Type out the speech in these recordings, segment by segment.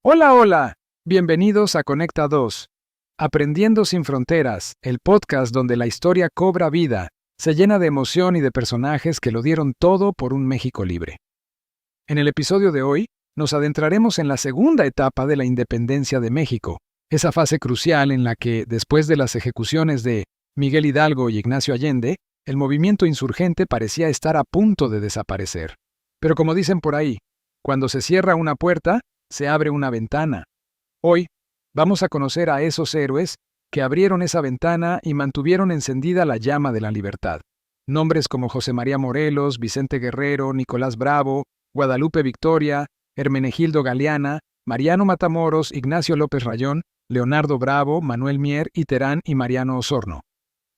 Hola, hola. Bienvenidos a Conecta 2. Aprendiendo sin fronteras, el podcast donde la historia cobra vida, se llena de emoción y de personajes que lo dieron todo por un México libre. En el episodio de hoy, nos adentraremos en la segunda etapa de la independencia de México, esa fase crucial en la que, después de las ejecuciones de Miguel Hidalgo y Ignacio Allende, el movimiento insurgente parecía estar a punto de desaparecer. Pero como dicen por ahí, cuando se cierra una puerta, se abre una ventana. Hoy vamos a conocer a esos héroes que abrieron esa ventana y mantuvieron encendida la llama de la libertad. Nombres como José María Morelos, Vicente Guerrero, Nicolás Bravo, Guadalupe Victoria, Hermenegildo Galeana, Mariano Matamoros, Ignacio López Rayón, Leonardo Bravo, Manuel Mier y Terán y Mariano Osorno.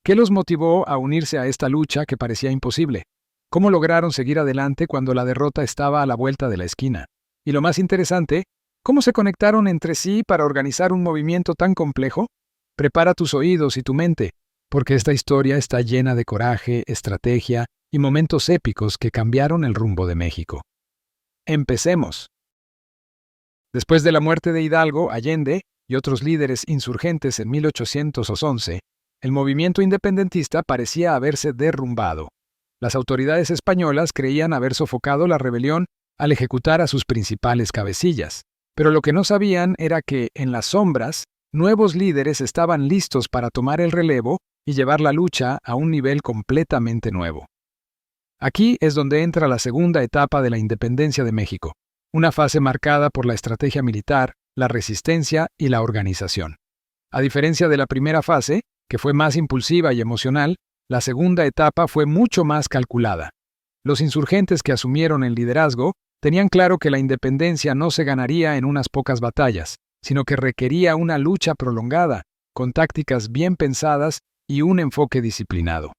¿Qué los motivó a unirse a esta lucha que parecía imposible? ¿Cómo lograron seguir adelante cuando la derrota estaba a la vuelta de la esquina? Y lo más interesante, ¿cómo se conectaron entre sí para organizar un movimiento tan complejo? Prepara tus oídos y tu mente, porque esta historia está llena de coraje, estrategia y momentos épicos que cambiaron el rumbo de México. Empecemos. Después de la muerte de Hidalgo, Allende y otros líderes insurgentes en 1811, el movimiento independentista parecía haberse derrumbado. Las autoridades españolas creían haber sofocado la rebelión al ejecutar a sus principales cabecillas. Pero lo que no sabían era que, en las sombras, nuevos líderes estaban listos para tomar el relevo y llevar la lucha a un nivel completamente nuevo. Aquí es donde entra la segunda etapa de la independencia de México, una fase marcada por la estrategia militar, la resistencia y la organización. A diferencia de la primera fase, que fue más impulsiva y emocional, la segunda etapa fue mucho más calculada. Los insurgentes que asumieron el liderazgo tenían claro que la independencia no se ganaría en unas pocas batallas, sino que requería una lucha prolongada, con tácticas bien pensadas y un enfoque disciplinado.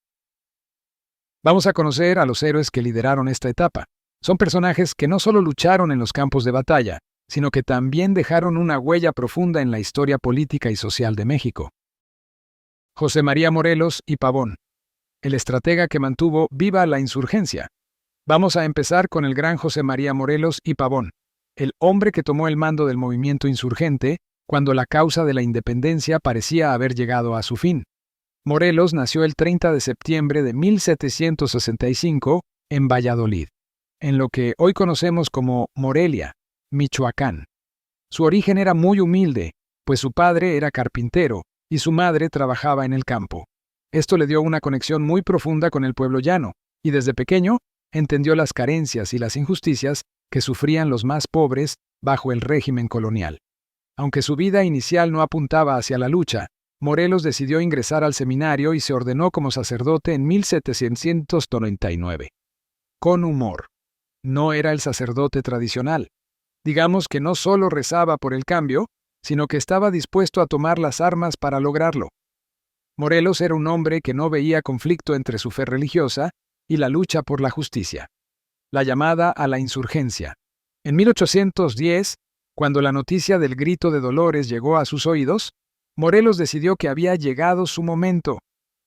Vamos a conocer a los héroes que lideraron esta etapa. Son personajes que no solo lucharon en los campos de batalla, sino que también dejaron una huella profunda en la historia política y social de México. José María Morelos y Pavón, el estratega que mantuvo viva la insurgencia. Vamos a empezar con el gran José María Morelos y Pavón, el hombre que tomó el mando del movimiento insurgente cuando la causa de la independencia parecía haber llegado a su fin. Morelos nació el 30 de septiembre de 1765 en Valladolid, en lo que hoy conocemos como Morelia, Michoacán. Su origen era muy humilde, pues su padre era carpintero y su madre trabajaba en el campo. Esto le dio una conexión muy profunda con el pueblo llano, y desde pequeño entendió las carencias y las injusticias que sufrían los más pobres bajo el régimen colonial. Aunque su vida inicial no apuntaba hacia la lucha, Morelos decidió ingresar al seminario y se ordenó como sacerdote en 1799. Con humor. No era el sacerdote tradicional. Digamos que no solo rezaba por el cambio, sino que estaba dispuesto a tomar las armas para lograrlo. Morelos era un hombre que no veía conflicto entre su fe religiosa y la lucha por la justicia. La llamada a la insurgencia. En 1810, cuando la noticia del grito de Dolores llegó a sus oídos, Morelos decidió que había llegado su momento.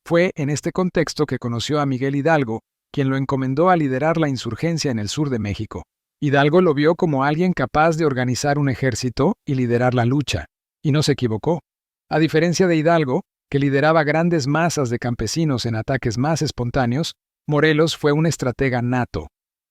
Fue en este contexto que conoció a Miguel Hidalgo, quien lo encomendó a liderar la insurgencia en el sur de México. Hidalgo lo vio como alguien capaz de organizar un ejército y liderar la lucha, y no se equivocó. A diferencia de Hidalgo, que lideraba grandes masas de campesinos en ataques más espontáneos, Morelos fue un estratega nato.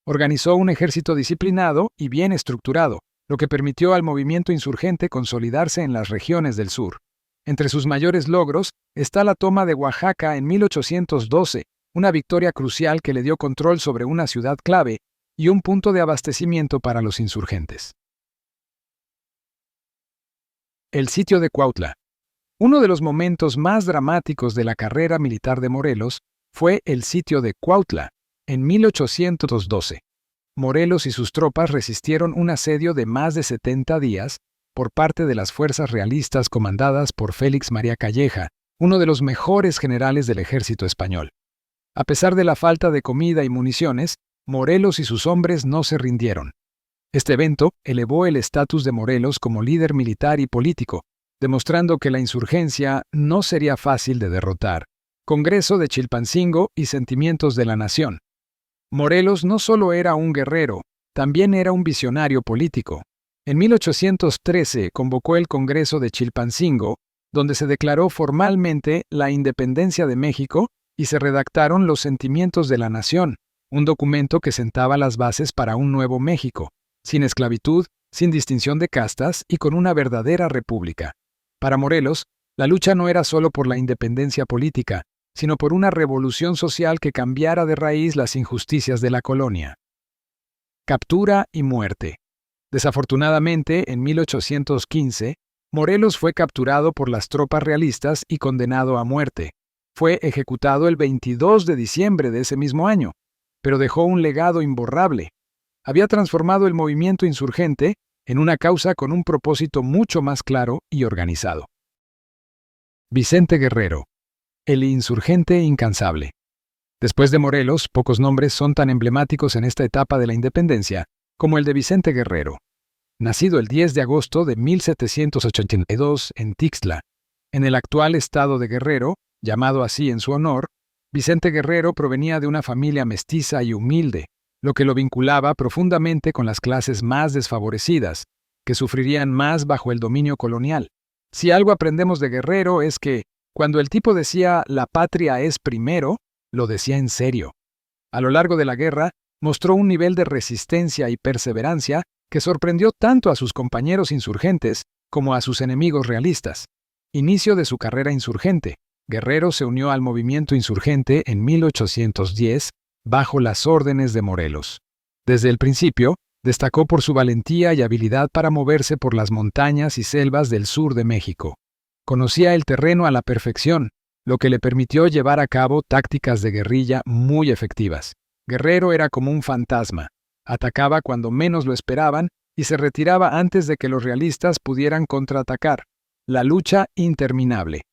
Organizó un ejército disciplinado y bien estructurado, lo que permitió al movimiento insurgente consolidarse en las regiones del sur. Entre sus mayores logros está la toma de Oaxaca en 1812, una victoria crucial que le dio control sobre una ciudad clave y un punto de abastecimiento para los insurgentes. El sitio de Cuautla. Uno de los momentos más dramáticos de la carrera militar de Morelos fue el sitio de Cuautla, en 1812. Morelos y sus tropas resistieron un asedio de más de 70 días por parte de las fuerzas realistas comandadas por Félix María Calleja, uno de los mejores generales del ejército español. A pesar de la falta de comida y municiones, Morelos y sus hombres no se rindieron. Este evento elevó el estatus de Morelos como líder militar y político, demostrando que la insurgencia no sería fácil de derrotar. Congreso de Chilpancingo y sentimientos de la nación. Morelos no solo era un guerrero, también era un visionario político. En 1813 convocó el Congreso de Chilpancingo, donde se declaró formalmente la independencia de México y se redactaron los Sentimientos de la Nación, un documento que sentaba las bases para un nuevo México, sin esclavitud, sin distinción de castas y con una verdadera república. Para Morelos, la lucha no era solo por la independencia política, sino por una revolución social que cambiara de raíz las injusticias de la colonia. Captura y muerte. Desafortunadamente, en 1815, Morelos fue capturado por las tropas realistas y condenado a muerte. Fue ejecutado el 22 de diciembre de ese mismo año, pero dejó un legado imborrable. Había transformado el movimiento insurgente en una causa con un propósito mucho más claro y organizado. Vicente Guerrero, el insurgente incansable. Después de Morelos, pocos nombres son tan emblemáticos en esta etapa de la independencia como el de Vicente Guerrero. Nacido el 10 de agosto de 1782 en Tixtla, en el actual estado de Guerrero, llamado así en su honor, Vicente Guerrero provenía de una familia mestiza y humilde, lo que lo vinculaba profundamente con las clases más desfavorecidas, que sufrirían más bajo el dominio colonial. Si algo aprendemos de Guerrero es que, cuando el tipo decía «la patria es primero», lo decía en serio. A lo largo de la guerra, mostró un nivel de resistencia y perseverancia que sorprendió tanto a sus compañeros insurgentes como a sus enemigos realistas. Inicio de su carrera insurgente. Guerrero se unió al movimiento insurgente en 1810 bajo las órdenes de Morelos. Desde el principio, destacó por su valentía y habilidad para moverse por las montañas y selvas del sur de México. Conocía el terreno a la perfección, lo que le permitió llevar a cabo tácticas de guerrilla muy efectivas. Guerrero era como un fantasma. Atacaba cuando menos lo esperaban y se retiraba antes de que los realistas pudieran contraatacar. La lucha interminable.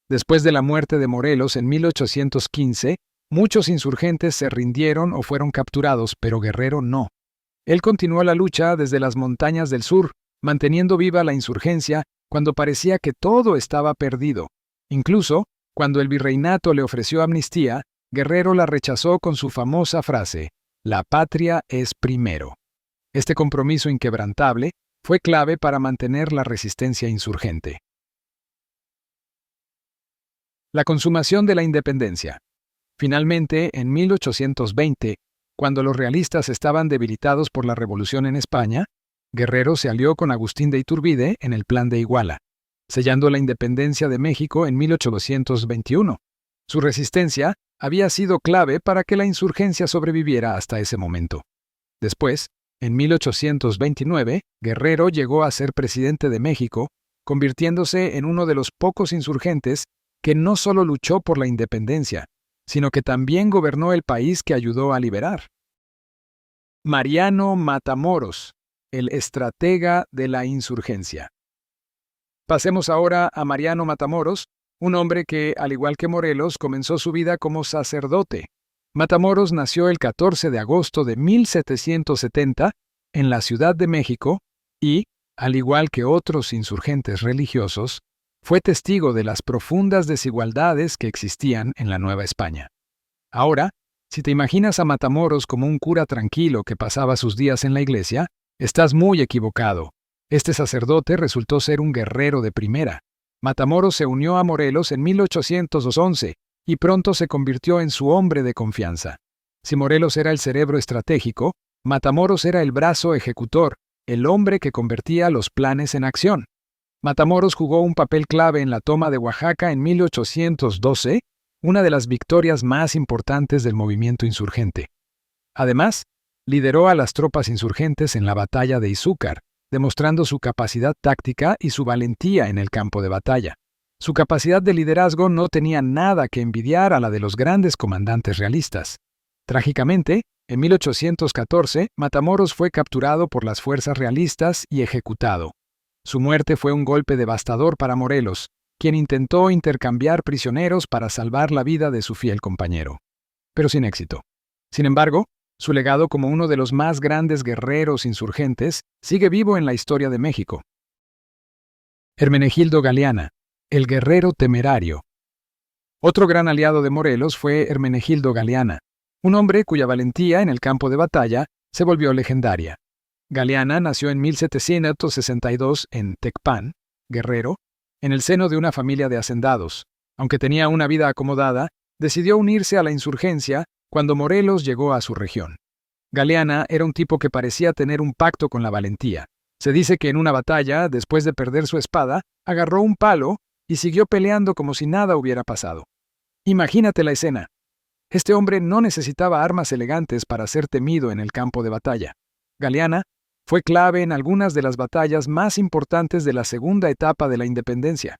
Después de la muerte de Morelos en 1815, muchos insurgentes se rindieron o fueron capturados, pero Guerrero no. Él continuó la lucha desde las montañas del sur, manteniendo viva la insurgencia cuando parecía que todo estaba perdido. Incluso, cuando el virreinato le ofreció amnistía, Guerrero la rechazó con su famosa frase, «La patria es primero». Este compromiso inquebrantable fue clave para mantener la resistencia insurgente. La consumación de la independencia. Finalmente, en 1820, cuando los realistas estaban debilitados por la revolución en España, Guerrero se alió con Agustín de Iturbide en el Plan de Iguala, sellando la independencia de México en 1821. Su resistencia había sido clave para que la insurgencia sobreviviera hasta ese momento. Después, en 1829, Guerrero llegó a ser presidente de México, convirtiéndose en uno de los pocos insurgentes que no solo luchó por la independencia, sino que también gobernó el país que ayudó a liberar. Mariano Matamoros, el estratega de la insurgencia. Pasemos ahora a Mariano Matamoros, un hombre que, al igual que Morelos, comenzó su vida como sacerdote. Matamoros nació el 14 de agosto de 1770 en la Ciudad de México y, al igual que otros insurgentes religiosos, fue testigo de las profundas desigualdades que existían en la Nueva España. Ahora, si te imaginas a Matamoros como un cura tranquilo que pasaba sus días en la iglesia, estás muy equivocado. Este sacerdote resultó ser un guerrero de primera. Matamoros se unió a Morelos en 1811 y pronto se convirtió en su hombre de confianza. Si Morelos era el cerebro estratégico, Matamoros era el brazo ejecutor, el hombre que convertía los planes en acción. Matamoros jugó un papel clave en la toma de Oaxaca en 1812, una de las victorias más importantes del movimiento insurgente. Además, lideró a las tropas insurgentes en la batalla de Izúcar, demostrando su capacidad táctica y su valentía en el campo de batalla. Su capacidad de liderazgo no tenía nada que envidiar a la de los grandes comandantes realistas. Trágicamente, en 1814, Matamoros fue capturado por las fuerzas realistas y ejecutado. Su muerte fue un golpe devastador para Morelos, quien intentó intercambiar prisioneros para salvar la vida de su fiel compañero, pero sin éxito. Sin embargo, su legado como uno de los más grandes guerreros insurgentes sigue vivo en la historia de México. Hermenegildo Galeana, el guerrero temerario. Otro gran aliado de Morelos fue Hermenegildo Galeana, un hombre cuya valentía en el campo de batalla se volvió legendaria. Galeana nació en 1762 en Tecpan, Guerrero, en el seno de una familia de hacendados. Aunque tenía una vida acomodada, decidió unirse a la insurgencia cuando Morelos llegó a su región. Galeana era un tipo que parecía tener un pacto con la valentía. Se dice que en una batalla, después de perder su espada, agarró un palo y siguió peleando como si nada hubiera pasado. Imagínate la escena. Este hombre no necesitaba armas elegantes para ser temido en el campo de batalla. Galeana fue clave en algunas de las batallas más importantes de la segunda etapa de la independencia.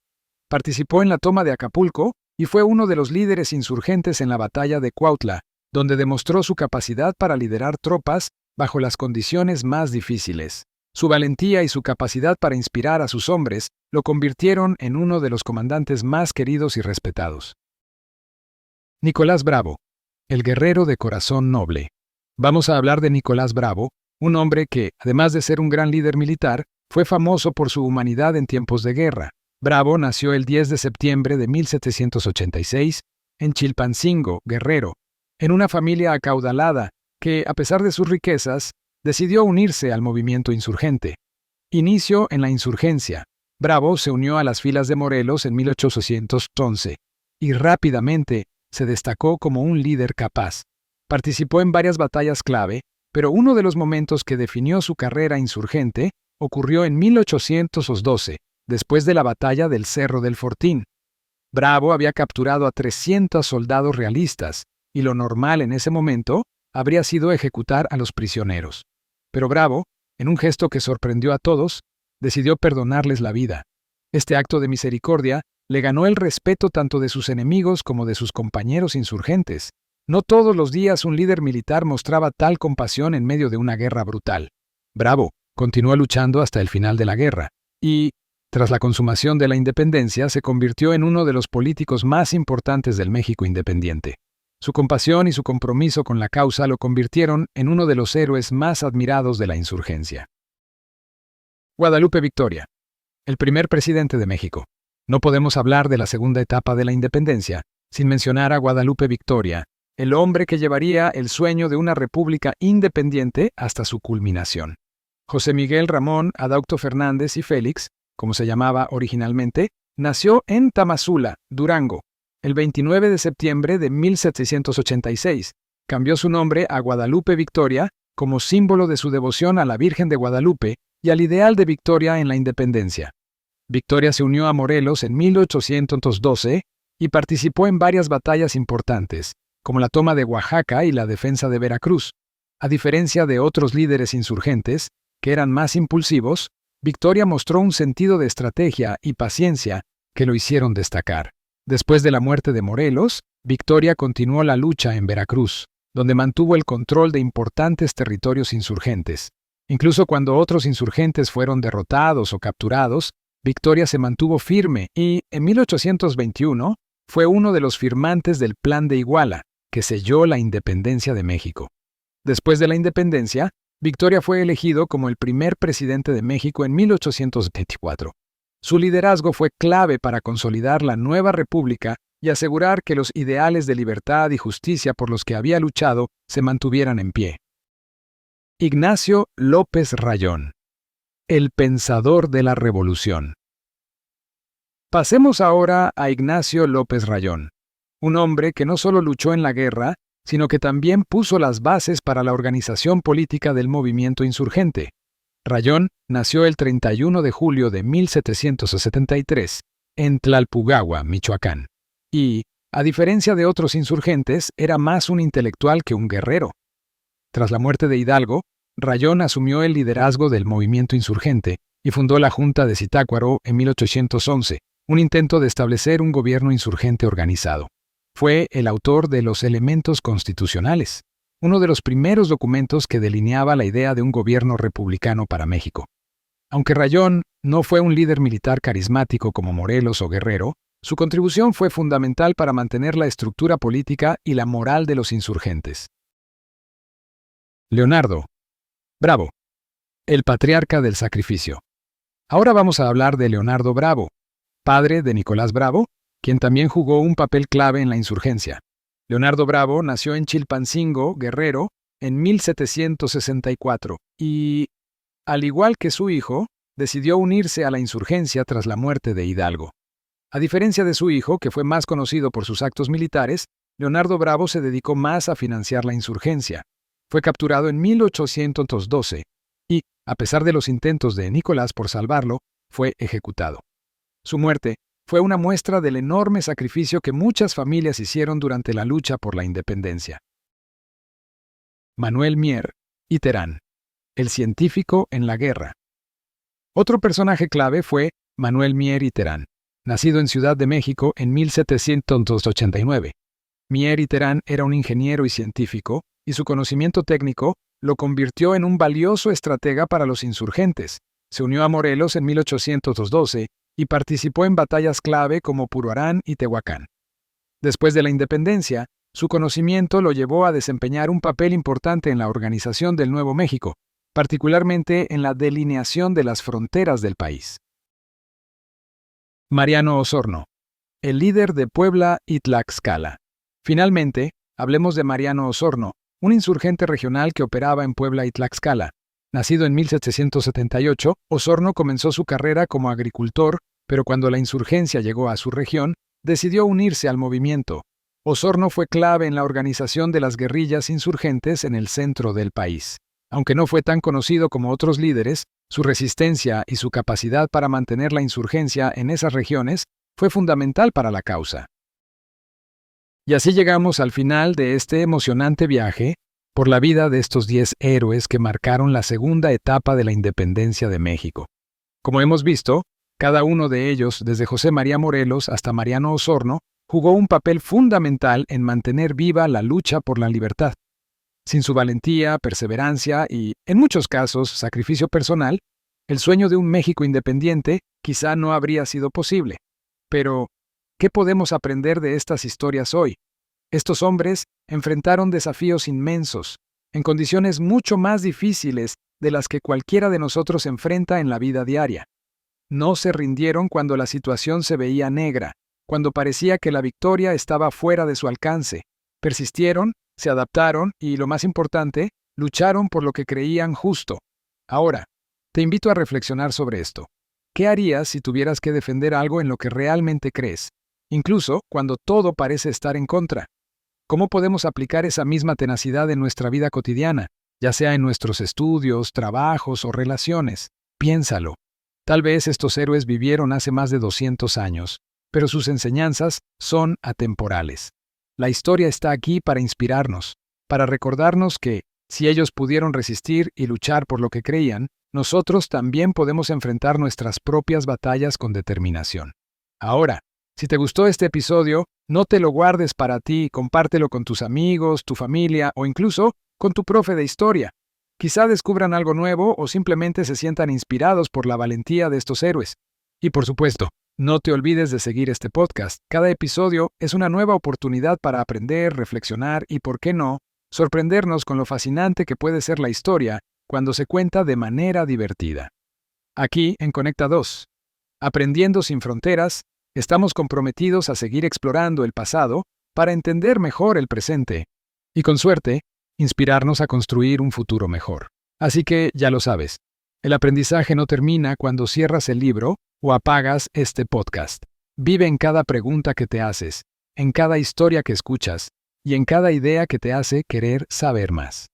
Participó en la toma de Acapulco y fue uno de los líderes insurgentes en la batalla de Cuautla, donde demostró su capacidad para liderar tropas bajo las condiciones más difíciles. Su valentía y su capacidad para inspirar a sus hombres lo convirtieron en uno de los comandantes más queridos y respetados. Nicolás Bravo, el guerrero de corazón noble. Vamos a hablar de Nicolás Bravo, un hombre que, además de ser un gran líder militar, fue famoso por su humanidad en tiempos de guerra. Bravo nació el 10 de septiembre de 1786 en Chilpancingo, Guerrero, en una familia acaudalada que, a pesar de sus riquezas, decidió unirse al movimiento insurgente. Inicio en la insurgencia. Bravo se unió a las filas de Morelos en 1811 y rápidamente se destacó como un líder capaz. Participó en varias batallas clave, pero uno de los momentos que definió su carrera insurgente ocurrió en 1812, después de la batalla del Cerro del Fortín. Bravo había capturado a 300 soldados realistas, y lo normal en ese momento habría sido ejecutar a los prisioneros. Pero Bravo, en un gesto que sorprendió a todos, decidió perdonarles la vida. Este acto de misericordia le ganó el respeto tanto de sus enemigos como de sus compañeros insurgentes. No todos los días un líder militar mostraba tal compasión en medio de una guerra brutal. Bravo continuó luchando hasta el final de la guerra, y, tras la consumación de la independencia, se convirtió en uno de los políticos más importantes del México independiente. Su compasión y su compromiso con la causa lo convirtieron en uno de los héroes más admirados de la insurgencia. Guadalupe Victoria, el primer presidente de México. No podemos hablar de la segunda etapa de la independencia sin mencionar a Guadalupe Victoria, el hombre que llevaría el sueño de una república independiente hasta su culminación. José Miguel Ramón Adaucto Fernández y Félix, como se llamaba originalmente, nació en Tamazula, Durango, el 29 de septiembre de 1786. Cambió su nombre a Guadalupe Victoria como símbolo de su devoción a la Virgen de Guadalupe y al ideal de Victoria en la independencia. Victoria se unió a Morelos en 1812 y participó en varias batallas importantes, como la toma de Oaxaca y la defensa de Veracruz. A diferencia de otros líderes insurgentes, que eran más impulsivos, Victoria mostró un sentido de estrategia y paciencia que lo hicieron destacar. Después de la muerte de Morelos, Victoria continuó la lucha en Veracruz, donde mantuvo el control de importantes territorios insurgentes. Incluso cuando otros insurgentes fueron derrotados o capturados, Victoria se mantuvo firme y, en 1821, fue uno de los firmantes del Plan de Iguala, que selló la independencia de México. Después de la independencia, Victoria fue elegido como el primer presidente de México en 1824. Su liderazgo fue clave para consolidar la nueva república y asegurar que los ideales de libertad y justicia por los que había luchado se mantuvieran en pie. Ignacio López Rayón, el pensador de la revolución. Pasemos ahora a Ignacio López Rayón, un hombre que no solo luchó en la guerra, sino que también puso las bases para la organización política del movimiento insurgente. Rayón nació el 31 de julio de 1773 en Tlalpugahua, Michoacán, y, a diferencia de otros insurgentes, era más un intelectual que un guerrero. Tras la muerte de Hidalgo, Rayón asumió el liderazgo del movimiento insurgente y fundó la Junta de Zitácuaro en 1811, un intento de establecer un gobierno insurgente organizado. Fue el autor de los Elementos Constitucionales, uno de los primeros documentos que delineaba la idea de un gobierno republicano para México. Aunque Rayón no fue un líder militar carismático como Morelos o Guerrero, su contribución fue fundamental para mantener la estructura política y la moral de los insurgentes. Leonardo Bravo, el patriarca del sacrificio. Ahora vamos a hablar de Leonardo Bravo, padre de Nicolás Bravo, quien también jugó un papel clave en la insurgencia. Leonardo Bravo nació en Chilpancingo, Guerrero, en 1764 y, al igual que su hijo, decidió unirse a la insurgencia tras la muerte de Hidalgo. A diferencia de su hijo, que fue más conocido por sus actos militares, Leonardo Bravo se dedicó más a financiar la insurgencia. Fue capturado en 1812 y, a pesar de los intentos de Nicolás por salvarlo, fue ejecutado. Su muerte fue una muestra del enorme sacrificio que muchas familias hicieron durante la lucha por la independencia. Manuel Mier y Terán, el científico en la guerra. Otro personaje clave fue Manuel Mier y Terán, nacido en Ciudad de México en 1789. Mier y Terán era un ingeniero y científico, y su conocimiento técnico lo convirtió en un valioso estratega para los insurgentes. Se unió a Morelos en 1812 y participó en batallas clave como Puruarán y Tehuacán. Después de la independencia, su conocimiento lo llevó a desempeñar un papel importante en la organización del Nuevo México, particularmente en la delineación de las fronteras del país. Mariano Osorno, el líder de Puebla y Tlaxcala. Finalmente, hablemos de Mariano Osorno, un insurgente regional que operaba en Puebla y Tlaxcala. Nacido en 1778, Osorno comenzó su carrera como agricultor, pero cuando la insurgencia llegó a su región, decidió unirse al movimiento. Osorno fue clave en la organización de las guerrillas insurgentes en el centro del país. Aunque no fue tan conocido como otros líderes, su resistencia y su capacidad para mantener la insurgencia en esas regiones fue fundamental para la causa. Y así llegamos al final de este emocionante viaje por la vida de estos 10 héroes que marcaron la segunda etapa de la independencia de México. Como hemos visto, cada uno de ellos, desde José María Morelos hasta Mariano Osorno, jugó un papel fundamental en mantener viva la lucha por la libertad. Sin su valentía, perseverancia y, en muchos casos, sacrificio personal, el sueño de un México independiente quizá no habría sido posible. Pero, ¿qué podemos aprender de estas historias hoy? Estos hombres enfrentaron desafíos inmensos, en condiciones mucho más difíciles de las que cualquiera de nosotros enfrenta en la vida diaria. No se rindieron cuando la situación se veía negra, cuando parecía que la victoria estaba fuera de su alcance. Persistieron, se adaptaron y, lo más importante, lucharon por lo que creían justo. Ahora, te invito a reflexionar sobre esto. ¿Qué harías si tuvieras que defender algo en lo que realmente crees, incluso cuando todo parece estar en contra? ¿Cómo podemos aplicar esa misma tenacidad en nuestra vida cotidiana, ya sea en nuestros estudios, trabajos o relaciones? Piénsalo. Tal vez estos héroes vivieron hace más de 200 años, pero sus enseñanzas son atemporales. La historia está aquí para inspirarnos, para recordarnos que, si ellos pudieron resistir y luchar por lo que creían, nosotros también podemos enfrentar nuestras propias batallas con determinación. Ahora, si te gustó este episodio, no te lo guardes para ti, compártelo con tus amigos, tu familia o incluso con tu profe de historia. Quizá descubran algo nuevo o simplemente se sientan inspirados por la valentía de estos héroes. Y por supuesto, no te olvides de seguir este podcast. Cada episodio es una nueva oportunidad para aprender, reflexionar y, ¿por qué no?, sorprendernos con lo fascinante que puede ser la historia cuando se cuenta de manera divertida. Aquí, en Conecta 2, Aprendiendo sin Fronteras, estamos comprometidos a seguir explorando el pasado para entender mejor el presente y, con suerte, inspirarnos a construir un futuro mejor. Así que, ya lo sabes, el aprendizaje no termina cuando cierras el libro o apagas este podcast. Vive en cada pregunta que te haces, en cada historia que escuchas y en cada idea que te hace querer saber más.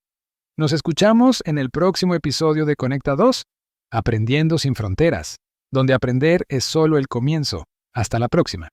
Nos escuchamos en el próximo episodio de Conecta 2, Aprendiendo sin Fronteras, donde aprender es solo el comienzo. Hasta la próxima.